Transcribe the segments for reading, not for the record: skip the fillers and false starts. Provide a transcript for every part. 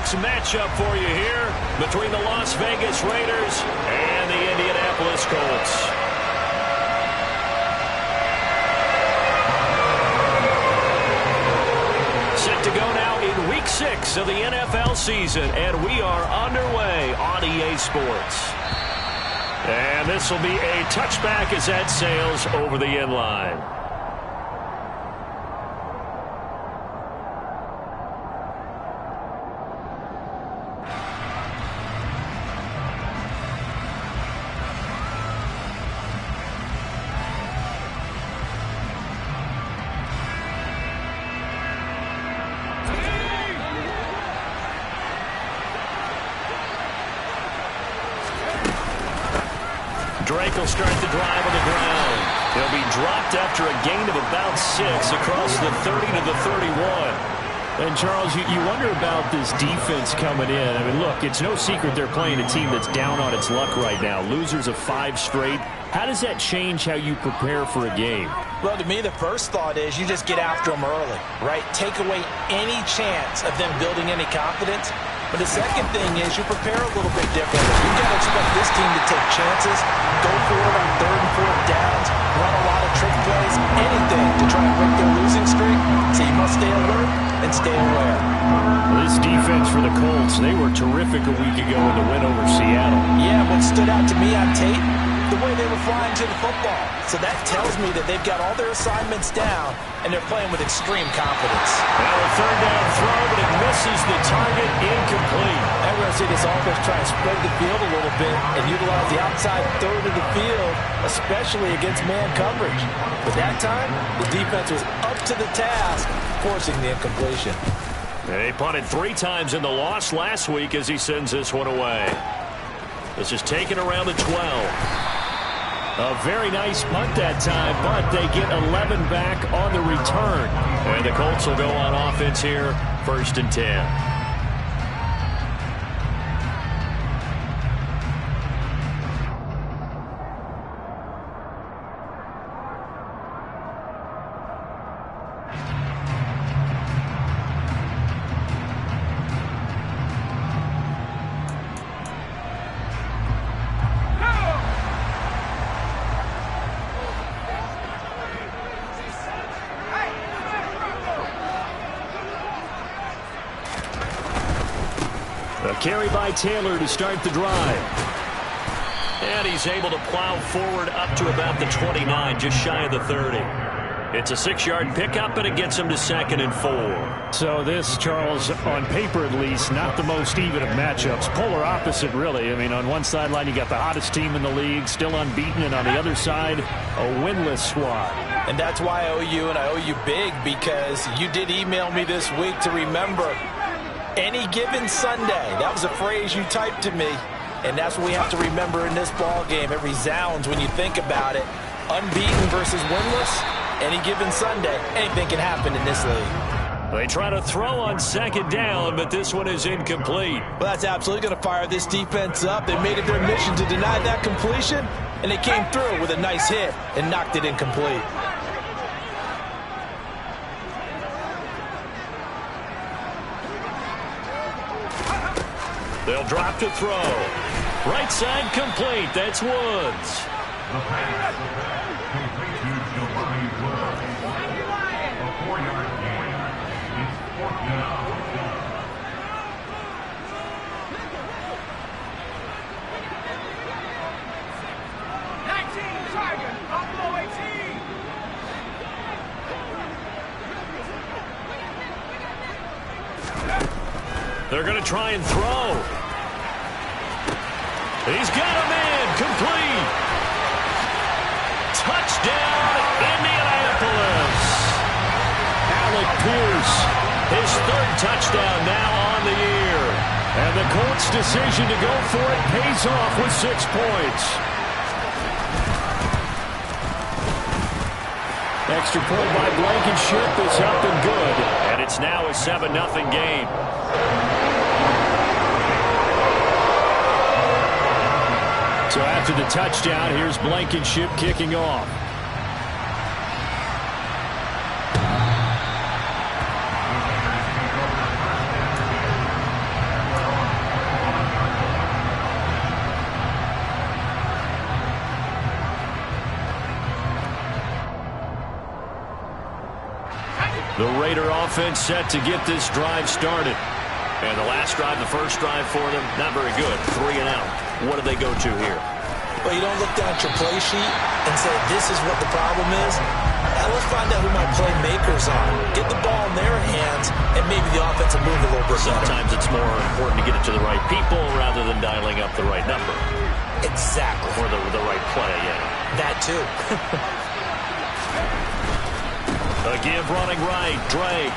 week's matchup for you here between the Las Vegas Raiders and the Indianapolis Colts. Set to go now in Week 6 of the NFL season, and we are underway on EA Sports. And this will be a touchback as that sails over the end line. Drake will start the drive on the ground. He'll be dropped after a gain of about 6 across the 30 to the 31. And, Charles, you wonder about this defense coming in. I mean, look, it's no secret they're playing a team that's down on its luck right now. Losers of 5 straight. How does that change how you prepare for a game? Well, to me, the first thought is you just get after them early, right? Take away any chance of them building any confidence. But the second thing is you prepare a little bit differently. You've got to expect this team to take chances, go for it on 3rd and 4th downs, run a lot of trick plays, anything to try and break their losing streak. So you must stay alert and stay aware. Well, this defense for the Colts, they were terrific a week ago in the win over Seattle. Yeah, what stood out to me on tape, the way they were flying to the football. So that tells me that they've got all their assignments down, and they're playing with extreme confidence. Now a 3rd down throw, but it misses the target, incomplete. I'm going to see this offense try and spread the field a little bit and utilize the outside 3rd of the field, especially against man coverage. But that time, the defense was up to the task, forcing the incompletion. They punted 3 times in the loss last week as he sends this one away. This is taken around the 12. A very nice punt that time, but they get 11 back on the return. And the Colts will go on offense here, 1st and 10. A carry by Taylor to start the drive. And he's able to plow forward up to about the 29, just shy of the 30. It's a 6-yard pickup, and it gets him to 2nd and 4. So this, Charles, on paper at least, not the most even of matchups. Polar opposite, really. I mean, on one sideline, you got the hottest team in the league, still unbeaten, and on the other side, a winless squad. And that's why I owe you, and I owe you big, because you did email me this week to remember any given Sunday. That was a phrase you typed to me, and that's what we have to remember in this ball game. It resounds when you think about it. Unbeaten versus winless, any given Sunday, anything can happen in this league. They try to throw on 2nd down, but this one is incomplete. Well, that's absolutely going to fire this defense up. They made it their mission to deny that completion, and they came through with a nice hit and knocked it incomplete. They'll drop to throw. Right side complete. That's Woods. The pass completed to Delani Woods. A 4-yard gain. It's 4th down. They're going to try and throw. He's got a man. Complete. Touchdown, Indianapolis. Alec Pierce, His 3rd touchdown now on the year. and the Colts' decision to go for it pays off with 6 points. Extra point by Blankenship is up and good. And it's now a 7-0 game. So after the touchdown, here's Blankenship kicking off. The Raider offense set to get this drive started. And the last drive, the first drive for them, not very good. 3 and out. What do they go to here? Well, you don't look down at your play sheet and say, this is what the problem is. Now let's find out who my playmakers are. Get the ball in their hands, and maybe the offense will move a little bit better. Sometimes it's more important to get it to the right people rather than dialing up the right number. Exactly. Or the right play, yeah. That too. A give running right, Drake.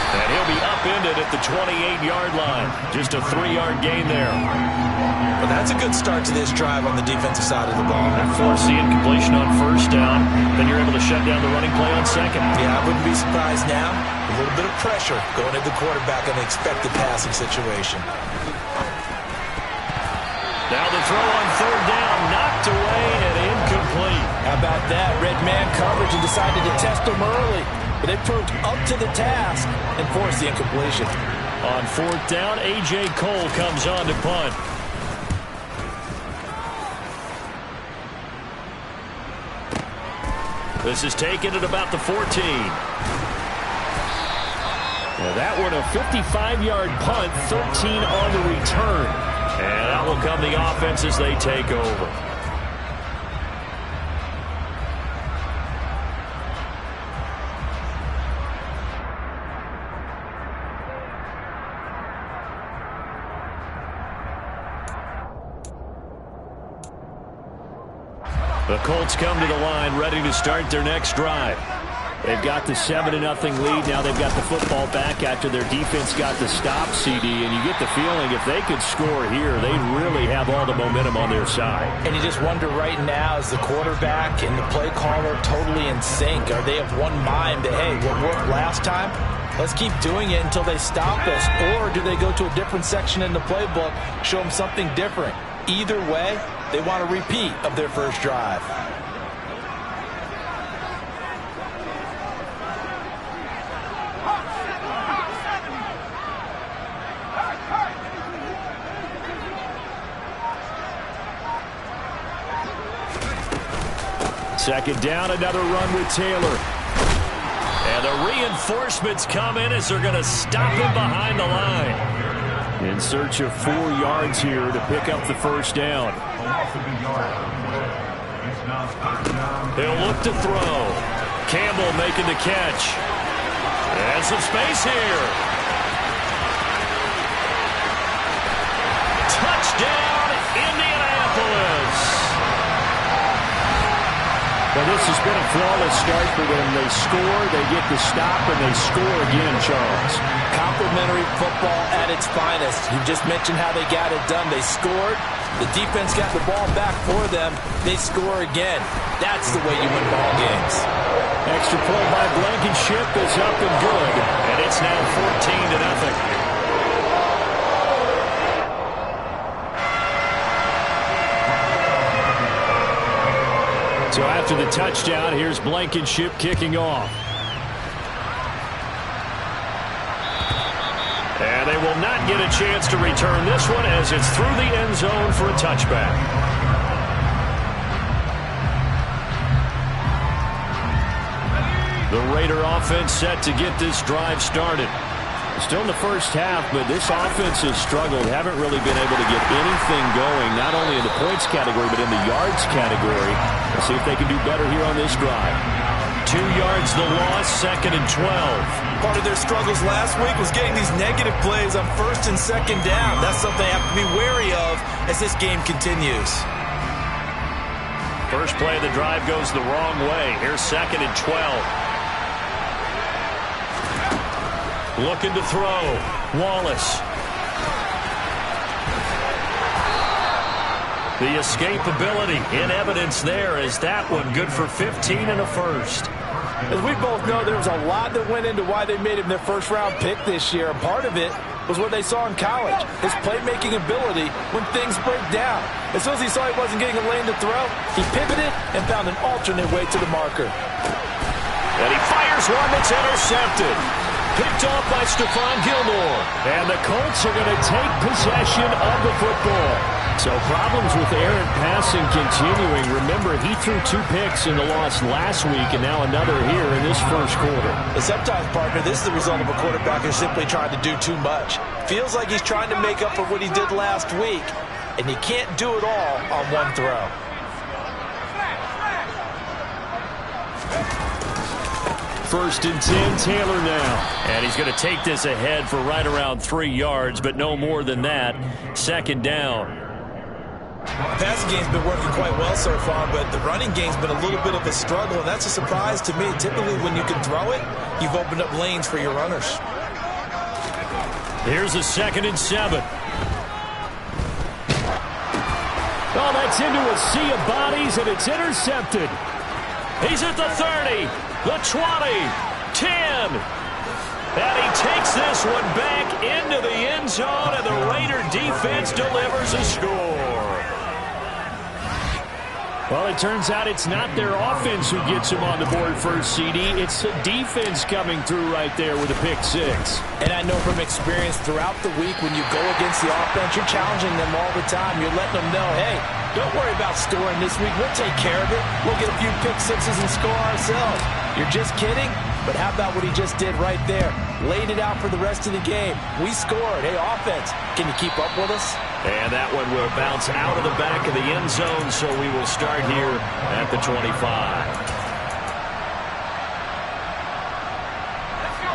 And he'll be upended at the 28-yard line. Just a 3-yard gain there. Well, that's a good start to this drive on the defensive side of the ball. And force the incompletion on first down. Then you're able to shut down the running play on second. Yeah, I wouldn't be surprised now. A little bit of pressure going at the quarterback on the expected passing situation. Now the throw on third down, knocked away and incomplete. How about that? Red man coverage and decided to test them early. But they proved up to the task and forced the incompletion. On fourth down, A.J. Cole comes on to punt. This is taken at about the 14. Now that one a 55-yard punt, 13 on the return. And out will come the offense as they take over. The Colts come to the line ready to start their next drive. They've got the 7-0 lead. Now they've got the football back after their defense got the stop, CD. And you get the feeling if they could score here, they'd really have all the momentum on their side. And you just wonder right now, is the quarterback and the play caller totally in sync? Are they of one mind that, hey, what worked last time? Let's keep doing it until they stop us. Or do they go to a different section in the playbook, show them something different? Either way, they want a repeat of their first drive. Second down, another run with Taylor. And the reinforcements come in as they're going to stop him behind the line. In search of 4 yards here to pick up the first down. He'll look to throw. Campbell making the catch. And some space here. Touchdown, Indianapolis. Well, this has been a flawless start for them. They score, they get the stop, and they score again, Charles. Complimentary football at its finest. You just mentioned how they got it done. They scored. The defense got the ball back for them. They score again. That's the way you win ball games. Extra point by Blankenship is up and good. And it's now 14-0. So after the touchdown, here's Blankenship kicking off. And they will not get a chance to return this one as it's through the end zone for a touchback. The Raider offense set to get this drive started. Still in the first half, but this offense has struggled. Haven't really been able to get anything going, not only in the points category, but in the yards category. Let's see if they can do better here on this drive. 2 yards the loss, 2nd and 12. Part of their struggles last week was getting these negative plays on 1st and 2nd down. That's something they have to be wary of as this game continues. First play of the drive goes the wrong way. Here's 2nd and 12. Looking to throw. Wallace. The escapability in evidence there as that one good for 15 and a first. As we both know, there was a lot that went into why they made him their first-round pick this year. And part of it was what they saw in college, his playmaking ability when things break down. As soon as he saw he wasn't getting a lane to throw, he pivoted and found an alternate way to the marker. And he fires one that's intercepted. Picked off by Stephon Gilmore. And the Colts are going to take possession of the football. So problems with errant passing continuing. Remember, he threw 2 picks in the loss last week and now another here in this first quarter. And sometimes, partner, this is the result of a quarterback who's simply trying to do too much. Feels like he's trying to make up for what he did last week, and you can't do it all on one throw. First and 10, Taylor now. And he's going to take this ahead for right around 3 yards, but no more than that. Second down. The passing game's been working quite well so far, but the running game's been a little bit of a struggle, and that's a surprise to me. Typically, when you can throw it, you've opened up lanes for your runners. Here's a 2nd and 7. Oh, that's into a sea of bodies, and it's intercepted. He's at the 30, the 20, 10. And he takes this one back into the end zone, and the Raider defense delivers a score. Well, it turns out it's not their offense who gets them on the board first, CD. It's the defense coming through right there with a pick 6. And I know from experience throughout the week when you go against the offense, you're challenging them all the time. You're letting them know, hey, don't worry about scoring this week. We'll take care of it. We'll get a few pick 6s and score ourselves. You're just kidding? But how about what he just did right there? Laid it out for the rest of the game. We scored. Hey, offense, can you keep up with us? And that one will bounce out of the back of the end zone, so we will start here at the 25.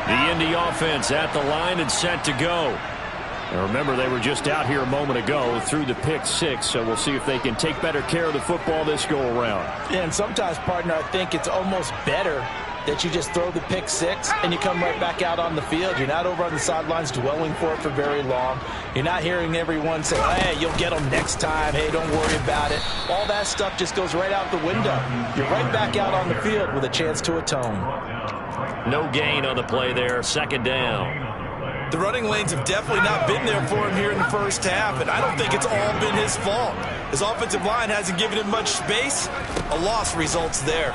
The Indy offense at the line and set to go. And remember, they were just out here a moment ago through the pick 6, so we'll see if they can take better care of the football this go-around. Yeah, and sometimes, partner, I think it's almost better that you just throw the pick 6 and you come right back out on the field. You're not over on the sidelines dwelling for it for very long. You're not hearing everyone say, hey, you'll get them next time. Hey, don't worry about it. All that stuff just goes right out the window. You're right back out on the field with a chance to atone. No gain on the play there. 2nd down. The running lanes have definitely not been there for him here in the first half, and I don't think it's all been his fault. His offensive line hasn't given him much space. A loss results there.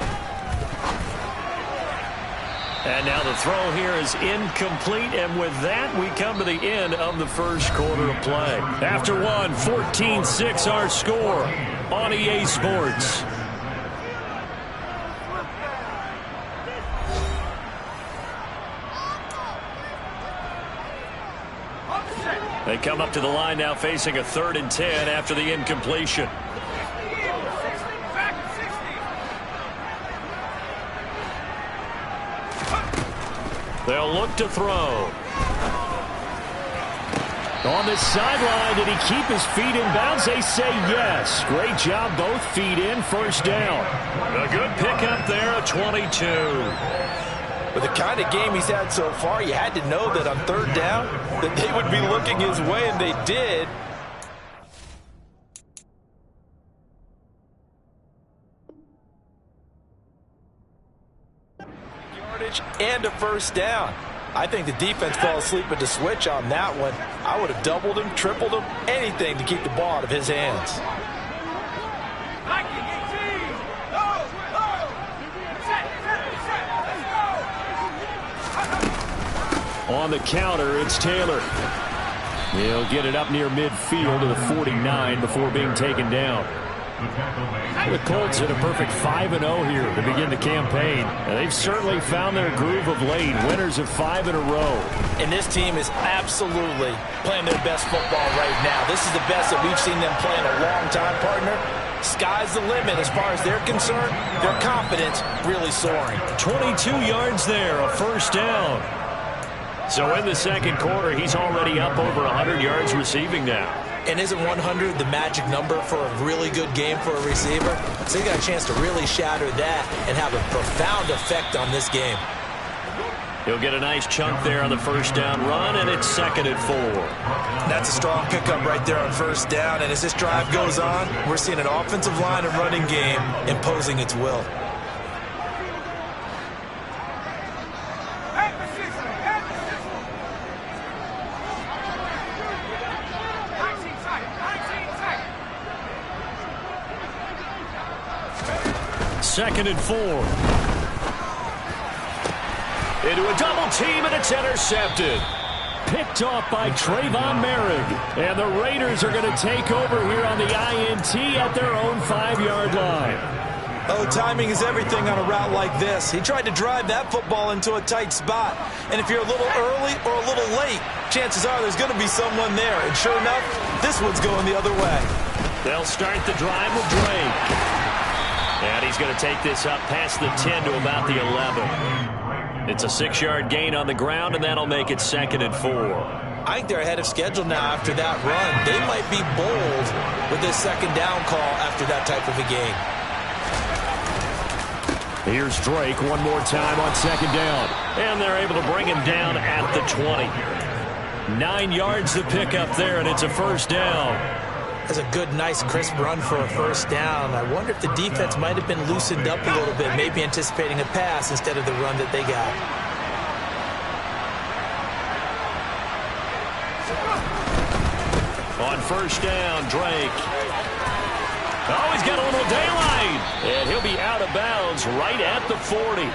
And now the throw here is incomplete, and with that, we come to the end of the first quarter of play. After one, 14-6 our score on EA Sports. They come up to the line now facing a 3rd and 10 after the incompletion. They'll look to throw. On the sideline, did he keep his feet in bounds? They say yes. Great job, both feet in, 1st down. A good pickup there, a 22. With the kind of game he's had so far, you had to know that on 3rd down that they would be looking his way, and they did. Yardage and a 1st down. I think the defense fell asleep at the switch on that one. I would have doubled him, tripled him, anything to keep the ball out of his hands. On the counter, it's Taylor. He'll get it up near midfield to the 49 before being taken down. The Colts hit a perfect 5-0 here to begin the campaign. And they've certainly found their groove of late. Winners of 5 in a row. And this team is absolutely playing their best football right now. This is the best that we've seen them play in a long time, partner. Sky's the limit as far as they're concerned. Their confidence really soaring. 22 yards there, a 1st down. So in the second quarter, he's already up over 100 yards receiving now. And isn't 100 the magic number for a really good game for a receiver? So he got a chance to really shatter that and have a profound effect on this game. He'll get a nice chunk there on the 1st down run, and it's 2nd and 4. That's a strong pickup right there on 1st down. And as this drive goes on, we're seeing an offensive line and running game imposing its will. Second and 4. Into a double team, and it's intercepted. picked off by Trayvon Merrick. And the Raiders are going to take over here on the INT at their own 5-yard line. Oh, timing is everything on a route like this. He tried to drive that football into a tight spot. And if you're a little early or a little late, chances are there's going to be someone there. And sure enough, this one's going the other way. They'll start the drive with Drake. And he's going to take this up past the 10 to about the 11. It's a 6-yard gain on the ground, and that'll make it 2nd and 4. I think they're ahead of schedule now after that run. They might be bold with this 2nd down call after that type of a game. Here's Drake one more time on 2nd down. And they're able to bring him down at the 20. 9 yards to pick up there, and it's a 1st down. That's a good, nice, crisp run for a 1st down. I wonder if the defense might have been loosened up a little bit, maybe anticipating a pass instead of the run that they got. On 1st down, Drake. Oh, he's got a little daylight. And he'll be out of bounds right at the 40.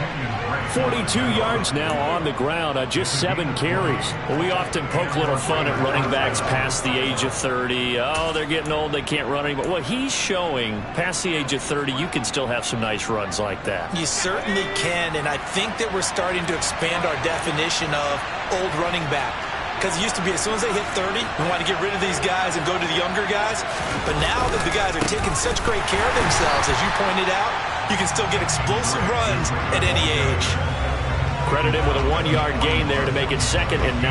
42 yards now on the ground on just 7 carries. Well, we often poke a little fun at running backs past the age of 30. Oh, they're getting old, they can't run anymore. Well, he's showing past the age of 30, you can still have some nice runs like that. You certainly can, and I think that we're starting to expand our definition of old running back. Because it used to be as soon as they hit 30, we want to get rid of these guys and go to the younger guys. But now that the guys are taking such great care of themselves, as you pointed out, you can still get explosive runs at any age. Credit him with a 1-yard gain there to make it 2nd and 9.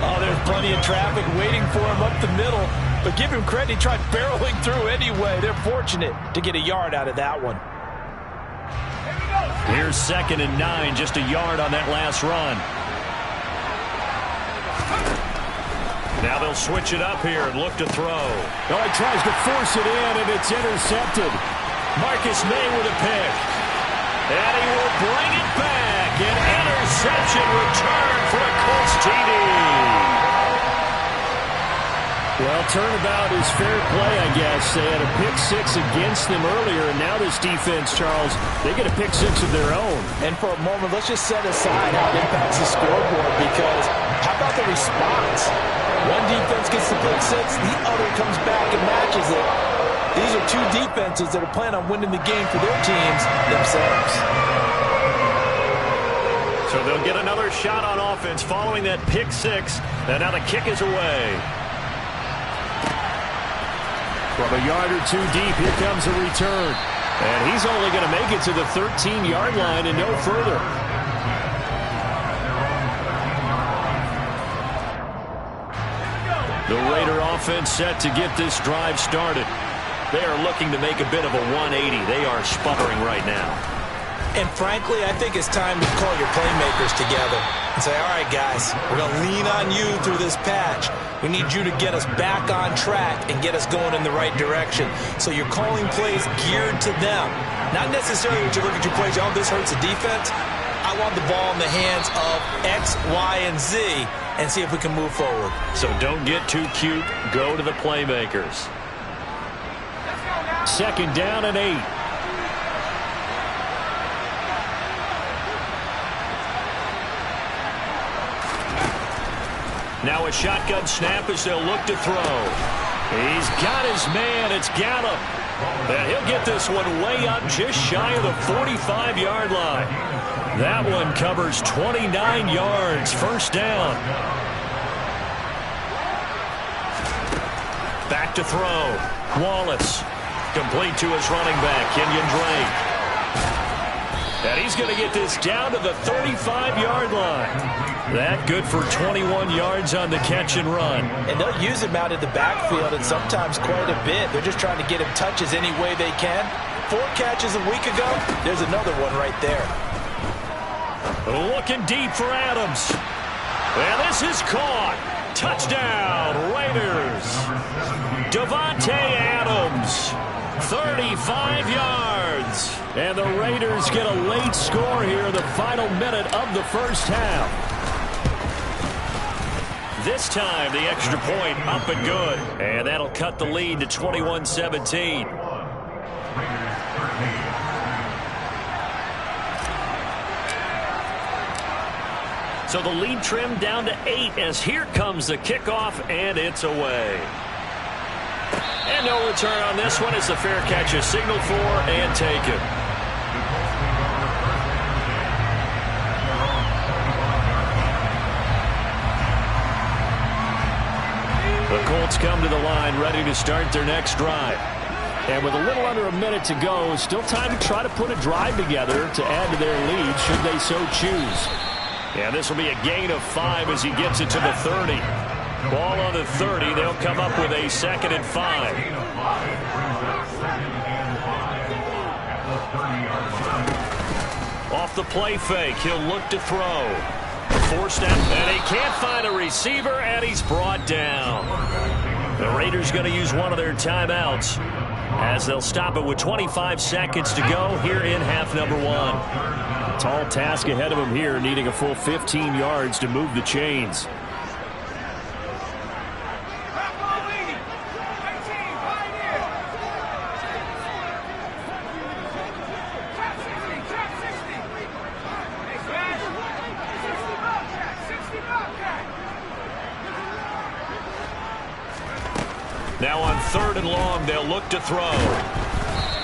Oh, there's plenty of traffic waiting for him up the middle. But give him credit, he tried barreling through anyway. They're fortunate to get a yard out of that one. Here's 2nd and 9, just a yard on that last run. Now they'll switch it up here and look to throw. Oh, he tries to force it in, and it's intercepted. Marcus May with a pick. And he will bring it back. An interception return for a Colts TD. Well, turnabout is fair play, I guess. They had a pick-6 against them earlier, and now this defense, Charles, they get a pick-6 of their own. And for a moment, let's just set aside how it impacts the scoreboard, because how about the response? One defense gets the pick-6, the other comes back and matches it. These are two defenses that are planning on winning the game for their teams themselves. So they'll get another shot on offense following that pick-6, and now the kick is away. From a yard or two deep, here comes a return. And he's only going to make it to the 13-yard line and no further. The Raider offense set to get this drive started. They are looking to make a bit of a 180. They are sputtering right now. And frankly, I think it's time to call your playmakers together and say, all right, guys, we're going to lean on you through this patch. We need you to get us back on track and get us going in the right direction. So you're calling plays geared to them. Not necessarily that you look at your plays, oh, this hurts the defense. I want the ball in the hands of X, Y, and Z and see if we can move forward. So don't get too cute. Go to the playmakers. 2nd down and 8. Now a shotgun snap as they'll look to throw. He's got his man. It's Gallup. And he'll get this one way up just shy of the 45-yard line. That one covers 29 yards. 1st down. Back to throw. Wallace. Complete to his running back, Kenyon Drake. And he's going to get this down to the 35-yard line. That good for 21 yards on the catch and run. And they'll use him out in the backfield, and sometimes quite a bit. They're just trying to get him touches any way they can. 4 catches a week ago. There's another one right there. Looking deep for Adams. And this is caught. Touchdown, Raiders. Davante Adams. 35 yards. And the Raiders get a late score here in the final minute of the 1st half. This time, the extra point up and good. And that'll cut the lead to 21-17. So the lead trimmed down to 8 as here comes the kickoff, and it's away. And no return on this one as the fair catch is signaled for and taken. The Colts come to the line ready to start their next drive. And with a little under a minute to go, still time to try to put a drive together to add to their lead should they so choose. And this will be a gain of 5 as he gets it to the 30. Ball on the 30. They'll come up with a 2nd and 5. Off the play fake, he'll look to throw. Forced out, and he can't find a receiver, and he's brought down. The Raiders going to use one of their timeouts as they'll stop it with 25 seconds to go here in half number 1. Tall task ahead of him here, needing a full 15 yards to move the chains. Now on 3rd and long, they'll look to throw.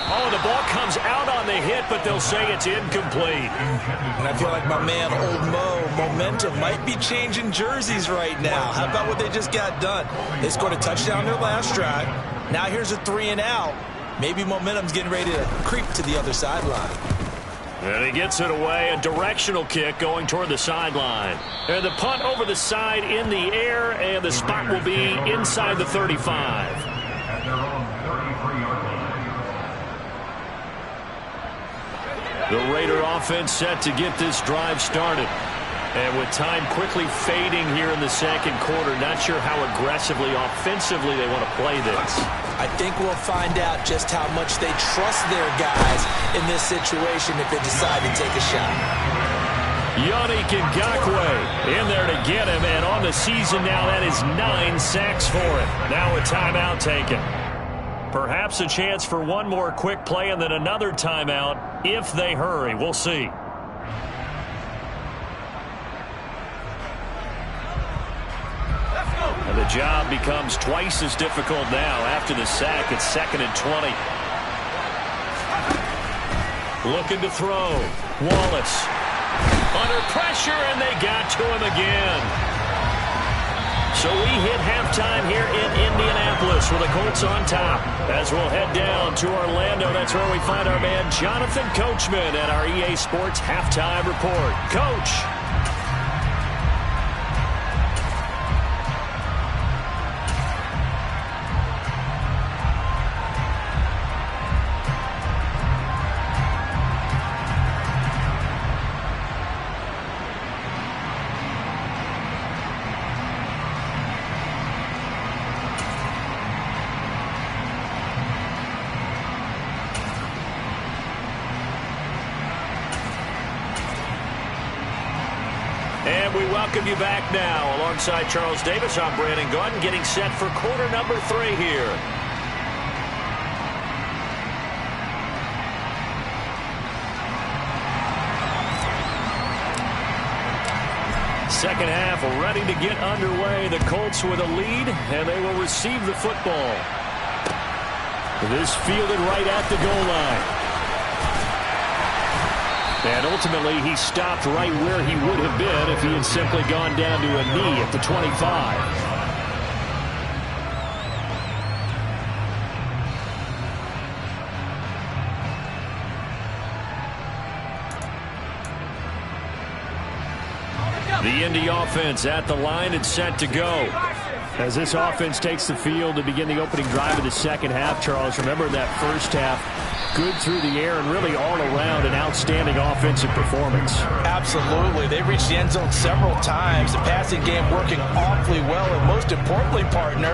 Oh, the ball comes out on the hit, but they'll say it's incomplete. And I feel like my man, Old Mo, momentum might be changing jerseys right now. How about what they just got done? They scored a touchdown their last drive. Now here's a 3 and out. Maybe momentum's getting ready to creep to the other sideline. And he gets it away, a directional kick going toward the sideline. And the punt over the side in the air, and the spot will be inside the 35. At their own 33-yard line. The Raider offense set to get this drive started. And with time quickly fading here in the second quarter, not sure how aggressively, offensively they want to play this. I think we'll find out just how much they trust their guys in this situation if they decide to take a shot. Yannick Ngakoue in there to get him, and on the season now, that is 9 sacks for him. Now a timeout taken. Perhaps a chance for one more quick play and then another timeout if they hurry. We'll see. And the job becomes twice as difficult now after the sack. It's 2nd and 20. Looking to throw. Wallace under pressure, and they got to him again. So we hit halftime here in Indianapolis with the Colts on top. As we'll head down to Orlando, that's where we find our man Jonathan Coachman at our EA Sports Halftime Report. Coach. And we welcome you back now. Alongside Charles Davis, I'm Brandon Gaudin, getting set for quarter number 3 here. Second half ready to get underway. The Colts with a lead, and they will receive the football. This fielded right at the goal line. And ultimately, he stopped right where he would have been if he had simply gone down to a knee at the 25. The Indy offense at the line and set to go. As this offense takes the field to begin the opening drive of the second half, Charles, remember that first half, good through the air and really all around an outstanding offensive performance. Absolutely. They reached the end zone several times. The passing game working awfully well, and most importantly, partner.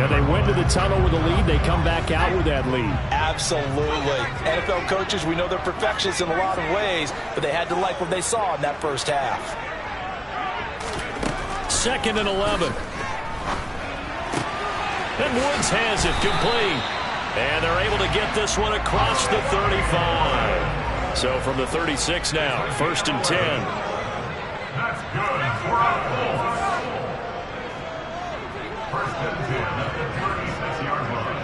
And they went to the tunnel with a lead. They come back out with that lead. Absolutely. NFL coaches, we know they're perfectionists in a lot of ways, but they had to like what they saw in that first half. 2nd and 11. And Woods has it complete. And they're able to get this one across the 35. So from the 36 now, 1st and 10. That's good. First and 10 at the 36-yard line.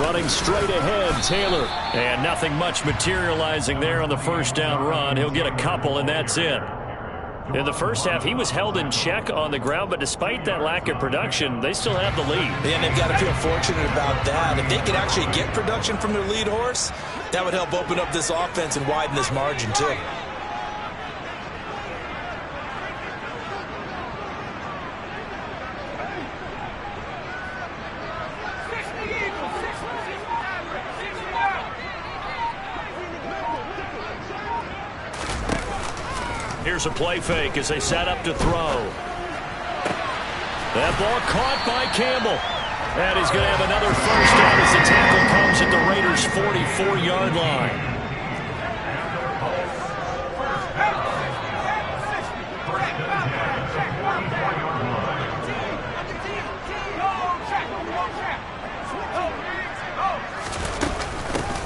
Running straight ahead, Taylor. And nothing much materializing there on the first down run. He'll get a couple, and that's it. In the first half, he was held in check on the ground, but despite that lack of production, they still have the lead. And they've got to feel fortunate about that. If they could actually get production from their lead horse, that would help open up this offense and widen this margin, too. Here's a play fake as they set up to throw. That ball caught by Campbell. And he's going to have another first down as the tackle comes at the Raiders' 44-yard line.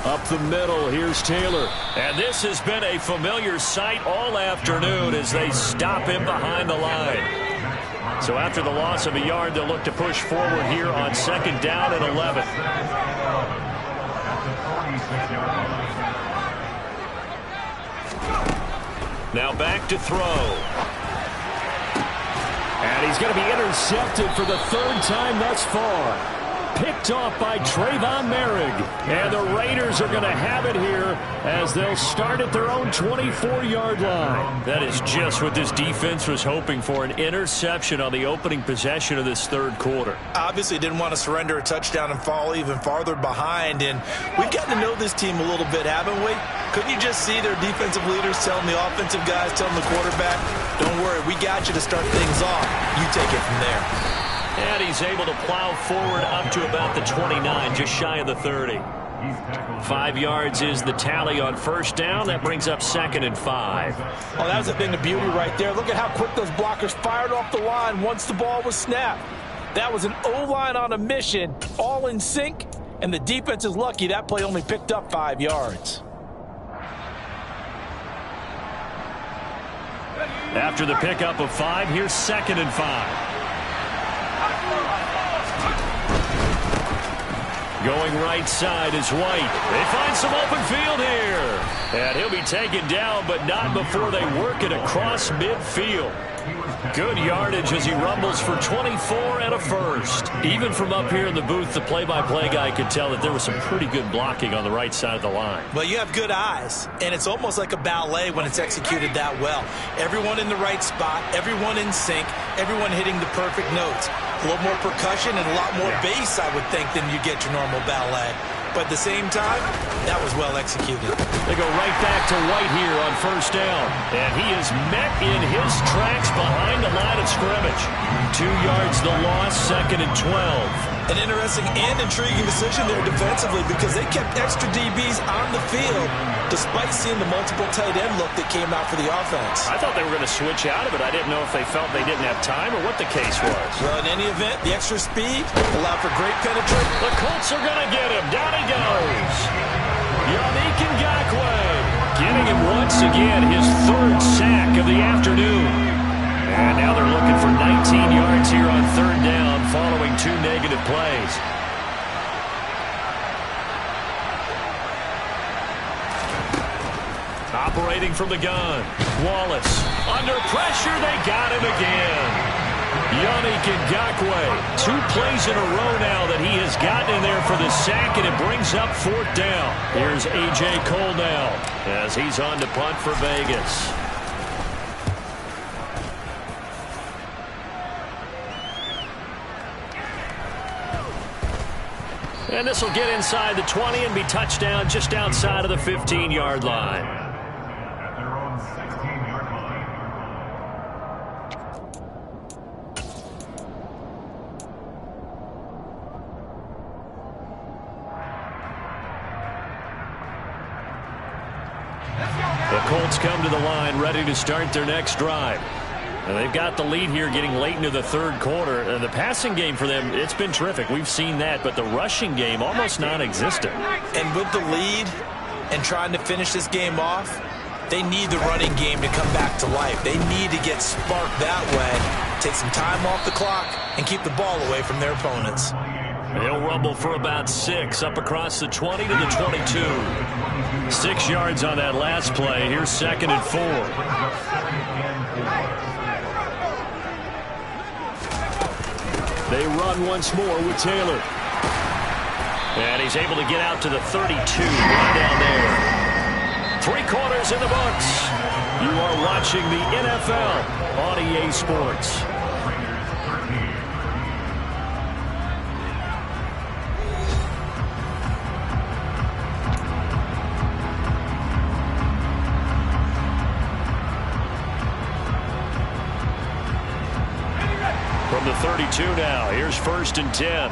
Up the middle, here's Taylor. And this has been a familiar sight all afternoon as they stop him behind the line. So after the loss of a yard, they'll look to push forward here on second down and 11. Now back to throw. And he's going to be intercepted for the third time thus far. Picked off by Trayvon Merrick. And the Raiders are going to have it here as they'll start at their own 24-yard line. That is just what this defense was hoping for, an interception on the opening possession of this third quarter. Obviously didn't want to surrender a touchdown and fall even farther behind. And we've gotten to know this team a little bit, haven't we? Couldn't you just see their defensive leaders telling the offensive guys, telling the quarterback, don't worry, we got you to start things off. You take it from there. And he's able to plow forward up to about the 29, just shy of the 30. 5 yards is the tally on first down. That brings up second and 5. Oh, that was a thing of beauty right there. Look at how quick those blockers fired off the line once the ball was snapped. That was an O-line on a mission, all in sync, and the defense is lucky that play only picked up 5 yards. After the pickup of 5, here's second and 5. Going right side is White. They find some open field here. And he'll be taken down, but not before they work it across midfield. Good yardage as he rumbles for 24 and a first. Even from up here in the booth, the play-by-play guy could tell that there was some pretty good blocking on the right side of the line. Well, you have good eyes, and it's almost like a ballet when it's executed that well. Everyone in the right spot, everyone in sync, everyone hitting the perfect notes. A little more percussion and a lot more bass, I would think, than you get your normal ballet. But at the same time, that was well executed. They go right back to White here on first down. And he is met in his tracks behind the line of scrimmage. 2 yards the loss, second and 12. An interesting and intriguing decision there defensively because they kept extra DBs on the field despite seeing the multiple tight end look that came out for the offense. I thought they were going to switch out of it. I didn't know if they felt they didn't have time or what the case was. Well, in any event, the extra speed allowed for great penetration. The Colts are going to get him. Down he goes. Yannick Ngakoue getting him once again, his third sack of the afternoon. And now they're looking for 19 yards here on third down following 2 negative plays. Operating from the gun. Wallace. Under pressure, they got him again. Yannick Ngakoue. 2 plays in a row now that he has gotten in there for the sack, and it brings up fourth down. Here's A.J. Cole now as he's on to punt for Vegas. And this will get inside the 20 and be touchdown just outside of the 15-yard line. At their own 16-yard line. The Colts come to the line ready to start their next drive. And they've got the lead here getting late into the third quarter. And the passing game for them, it's been terrific. We've seen that, but the rushing game almost non-existent. And with the lead and trying to finish this game off, they need the running game to come back to life. They need to get sparked that way, take some time off the clock, and keep the ball away from their opponents. They'll rumble for about 6 up across the 20 to the 22. 6 yards on that last play. Here's 2nd and 4. They run once more with Taylor. And he's able to get out to the 32. Right down there. 3 quarters in the books. You are watching the NFL on EA Sports. From the 32 now, here's 1st and 10.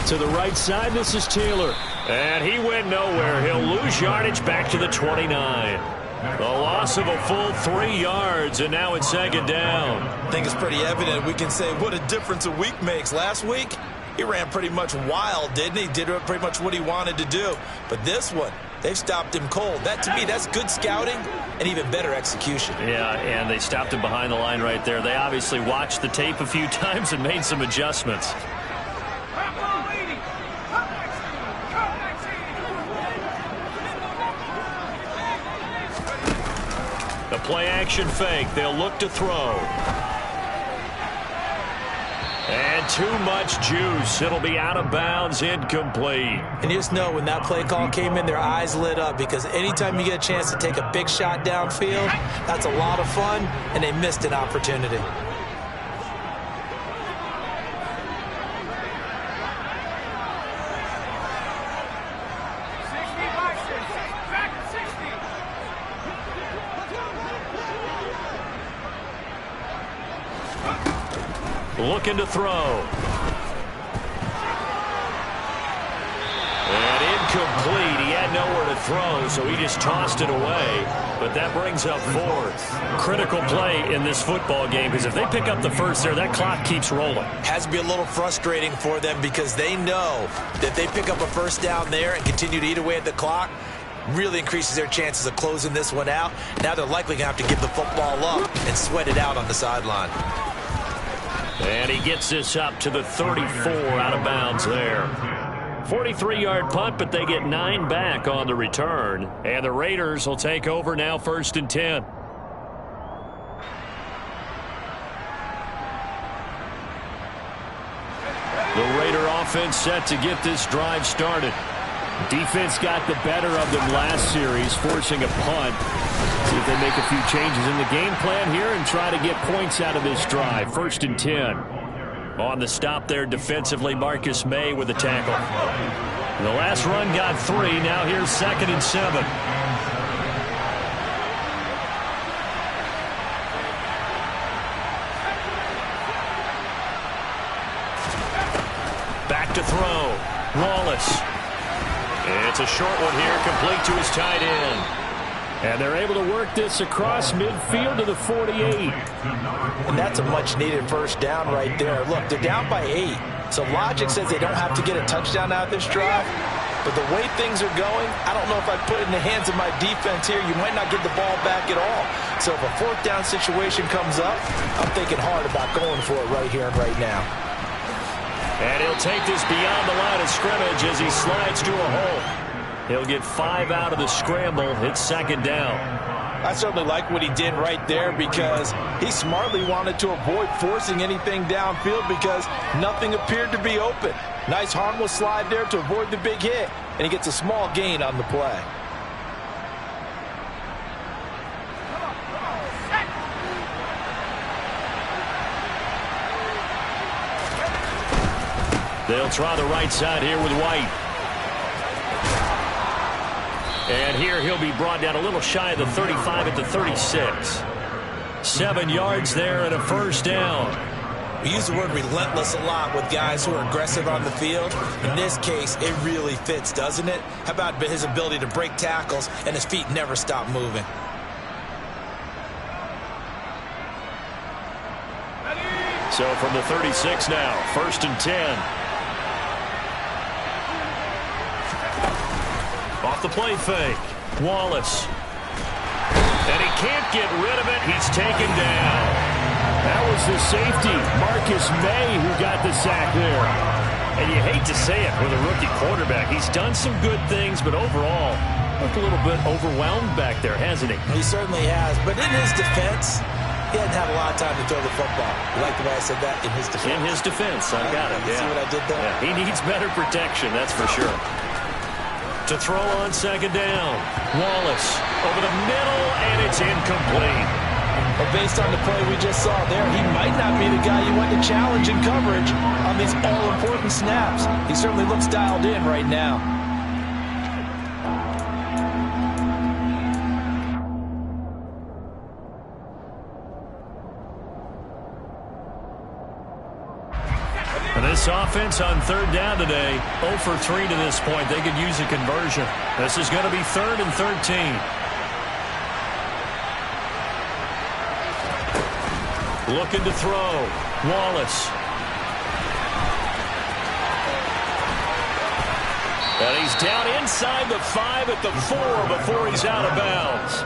To the right side, this is Taylor. And he went nowhere. He'll lose yardage back to the 29. The loss of a full 3 yards, and now it's 2nd down. I think it's pretty evident. We can say what a difference a week makes. Last week, he ran pretty much wild, didn't he? Did pretty much what he wanted to do. But this one, they've stopped him cold. That, to me, that's good scouting and even better execution. Yeah, and they stopped him behind the line right there. They obviously watched the tape a few times and made some adjustments. The play-action fake. They'll look to throw. And too much juice. It'll be out of bounds, incomplete. And you just know when that play call came in, their eyes lit up, because anytime you get a chance to take a big shot downfield, that's a lot of fun, and they missed an opportunity. Looking to throw. And incomplete. He had nowhere to throw, so he just tossed it away. But that brings up 4th. Critical play in this football game, because if they pick up the first there, that clock keeps rolling. Has to be a little frustrating for them, because they know that they pick up a first down there and continue to eat away at the clock, really increases their chances of closing this one out. Now they're likely going to have to give the football up and sweat it out on the sideline. And he gets this up to the 34, out of bounds there. 43-yard punt, but they get 9 back on the return. And the Raiders will take over now, 1st and 10. The Raider offense set to get this drive started. Defense got the better of them last series, forcing a punt. See if they make a few changes in the game plan here and try to get points out of this drive. 1st and 10. On the stop there defensively, Marcus May with a tackle. The last run got 3. Now here's 2nd and 7. Back to throw. Wallace. It's a short one here, complete to his tight end. And they're able to work this across midfield to the 48. And that's a much-needed first down right there. Look, they're down by 8. So logic says they don't have to get a touchdown out of this drive. But the way things are going, I don't know if I put it in the hands of my defense here. You might not get the ball back at all. So if a 4th down situation comes up, I'm thinking hard about going for it right here and right now. And he'll take this beyond the line of scrimmage as he slides to a hole. He'll get 5 out of the scramble. It's 2nd down. I certainly like what he did right there, because he smartly wanted to avoid forcing anything downfield because nothing appeared to be open. Nice harmless slide there to avoid the big hit, and he gets a small gain on the play. They'll try the right side here with White. And here he'll be brought down a little shy of the 35 at the 36. 7 yards there and a first down. We use the word relentless a lot with guys who are aggressive on the field. In this case, it really fits, doesn't it? How about his ability to break tackles and his feet never stop moving? So from the 36 now, 1st and 10. Off the play fake. Wallace. And he can't get rid of it. He's taken down. That was the safety, Marcus May, who got the sack there. And you hate to say it with a rookie quarterback. He's done some good things, but overall, looked a little bit overwhelmed back there, hasn't he? He certainly has. But in his defense, he hadn't had a lot of time to throw the football. You like the way I said that? In his defense. In his defense, I got it. You see what I did there? Yeah, he needs better protection, that's for sure. To throw on 2nd down. Wallace over the middle, and it's incomplete. But based on the play we just saw there, he might not be the guy you want to challenge in coverage on these all-important snaps. He certainly looks dialed in right now. And this offense on 3rd down today, 0 for 3 to this point. They could use a conversion. This is going to be 3rd and 13. Looking to throw. Wallace. And he's down inside the 5 at the 4 before he's out of bounds.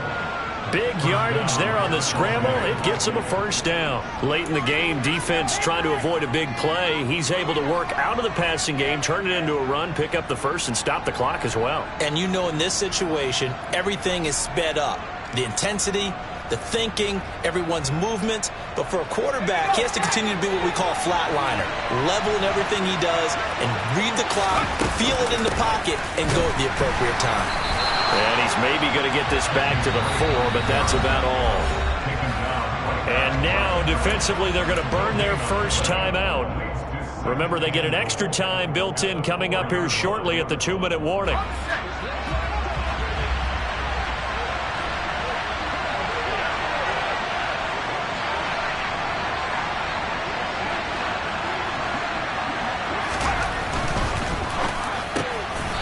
Big yardage there on the scramble. It gets him a 1st down. Late in the game, defense trying to avoid a big play. He's able to work out of the passing game, turn it into a run, pick up the 1st, and stop the clock as well. And you know in this situation, everything is sped up. The intensity, the thinking, everyone's movement. But for a quarterback, he has to continue to be what we call a flatliner. Level in everything he does and read the clock, feel it in the pocket, and go at the appropriate time. And he's maybe going to get this back to the 4, but that's about all. And now, defensively, they're going to burn their first timeout. Remember, they get an extra time built in coming up here shortly at the 2-minute warning.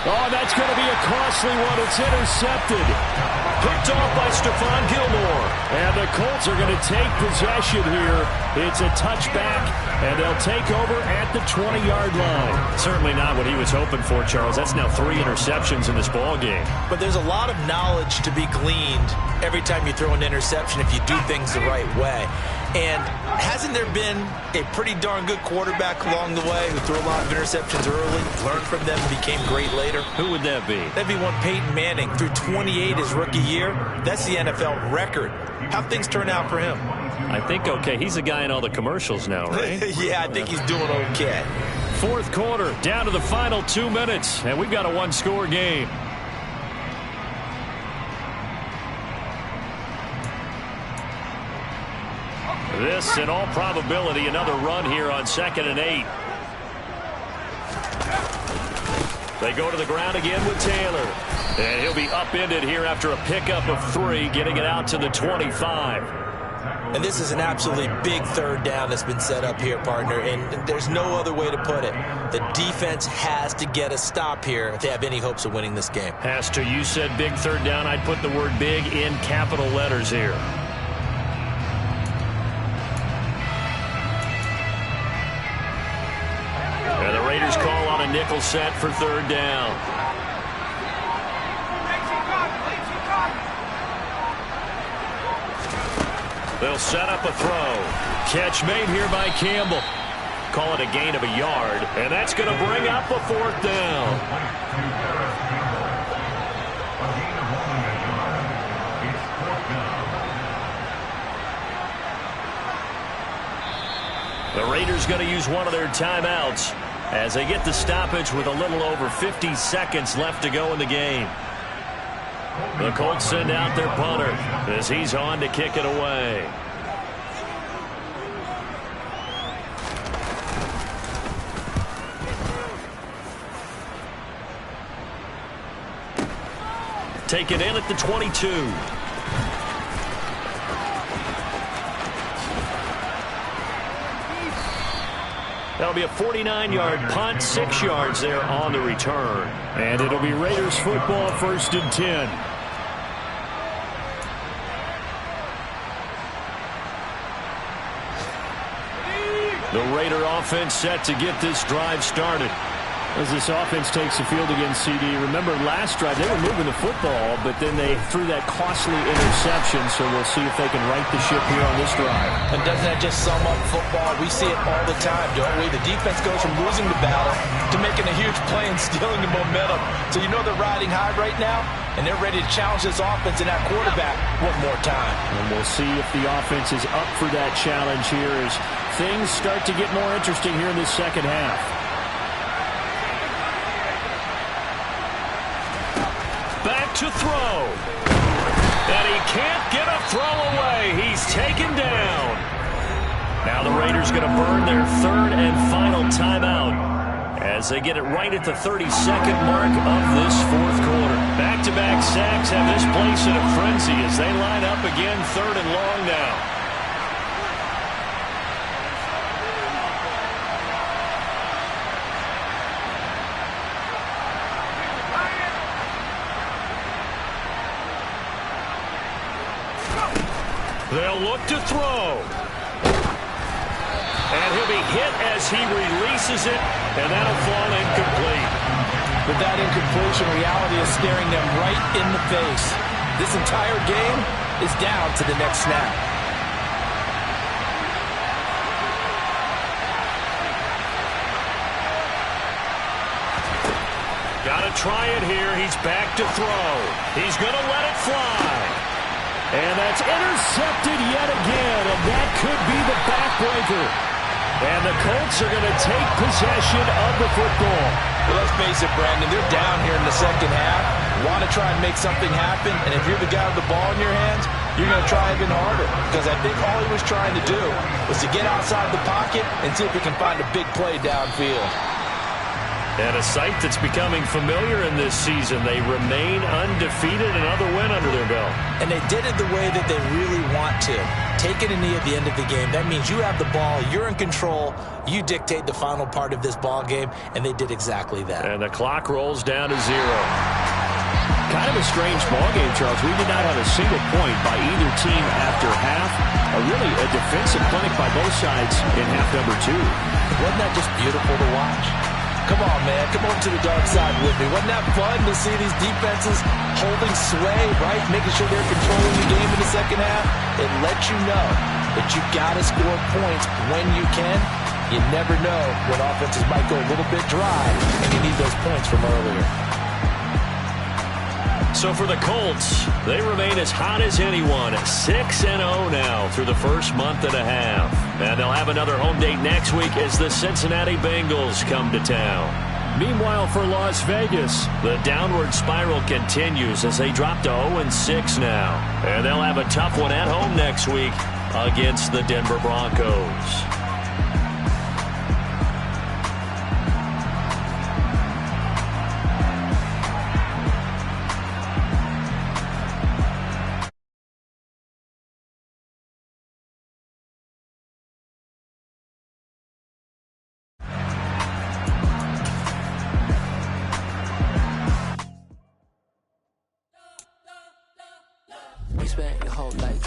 Oh, that's going to be a costly one. It's intercepted. Picked off by Stephon Gilmore. And the Colts are going to take possession here. It's a touchback, and they'll take over at the 20-yard line. Certainly not what he was hoping for, Charles. That's now 3 interceptions in this ball game. But there's a lot of knowledge to be gleaned every time you throw an interception if you do things the right way. And hasn't there been a pretty darn good quarterback along the way who threw a lot of interceptions early, learned from them, and became great later? Who would that be? That'd be one Peyton Manning. Threw 28 his rookie year. That's the NFL record. How'd things turn out for him? I think okay. He's a guy in all the commercials now, right? Yeah, I think he's doing okay. 4th quarter, down to the final 2 minutes, and we've got a 1-score game. This, in all probability, another run here on 2nd and 8. They go to the ground again with Taylor. And he'll be upended here after a pickup of 3, getting it out to the 25. And this is an absolutely big 3rd down that's been set up here, partner, and there's no other way to put it. The defense has to get a stop here if they have any hopes of winning this game. Has to. You said big 3rd down. I'd put the word big in capital letters here. And the Raiders call on a nickel set for 3rd down. They'll set up a throw. Catch made here by Campbell. Call it a gain of a yard, and that's going to bring up a 4th down. The Raiders going to use one of their timeouts as they get the stoppage with a little over 50 seconds left to go in the game. The Colts send out their punter as he's on to kick it away. Take it in at the 22. That'll be a 49-yard punt, 6 yards there on the return. And it'll be Raiders football, 1st and 10. The Raider offense set to get this drive started. As this offense takes the field against CD, remember last drive they were moving the football, but then they threw that costly interception, so we'll see if they can right the ship here on this drive. And doesn't that just sum up football? We see it all the time, don't we? The defense goes from losing the battle to making a huge play and stealing the momentum. So you know they're riding high right now, and they're ready to challenge this offense and that quarterback one more time. And we'll see if the offense is up for that challenge here as things start to get more interesting here in the second half. Back to throw. And he can't get a throw away. He's taken down. Now the Raiders going to burn their 3rd and final timeout as they get it right at the 32nd mark of this 4th quarter. Back-to-back sacks have this place in a frenzy as they line up again 3rd and long now. They'll look to throw. And he'll be hit as he releases it, and that'll fall incomplete. But that incompletion reality is staring them right in the face. This entire game is down to the next snap. Gotta try it here. He's back to throw. He's gonna let it fly. And that's intercepted yet again, and that could be the backbreaker. And the Colts are going to take possession of the football. Well, let's face it, Brandon, they're down here in the second half. Want to try and make something happen, and if you're the guy with the ball in your hands, you're going to try even harder. Because I think all he was trying to do was to get outside the pocket and see if he can find a big play downfield. And a sight that's becoming familiar in this season. They remain undefeated, another win under their belt. And they did it the way that they really want to. Taking a knee at the end of the game. That means you have the ball, you're in control, you dictate the final part of this ball game, and they did exactly that. And the clock rolls down to 0. Kind of a strange ball game, Charles. We did not have a single point by either team after half. Really a defensive clinic by both sides in half number 2. Wasn't that just beautiful to watch? Come on, man. Come over to the dark side with me. Wasn't that fun to see these defenses holding sway, right? Making sure they're controlling the game in the second half. It lets you know that you got to score points when you can. You never know when offenses might go a little bit dry, and you need those points from earlier. So for the Colts, they remain as hot as anyone, 6-0 now through the first month and a half. And they'll have another home date next week as the Cincinnati Bengals come to town. Meanwhile, for Las Vegas, the downward spiral continues as they drop to 0-6 now. And they'll have a tough one at home next week against the Denver Broncos. We spent your whole life